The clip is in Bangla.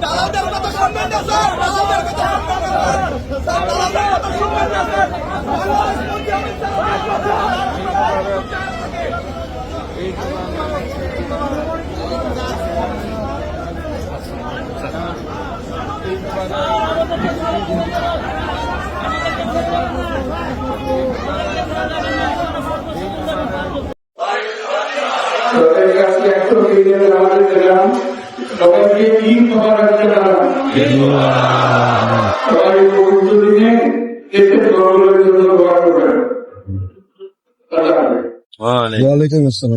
দালালদের কথা শুনবেন না স্যার, দালালদের কথা শুনবেন না স্যার, দালালদের কথা শুনবেন না স্যার। সবাইকে ঈদ মোবারক জানালাম। সবাই পবিত্র দিনে দেশের গৌরবের জন্য দোয়া করবেন। ওয়ালাইকুম আসসালাম।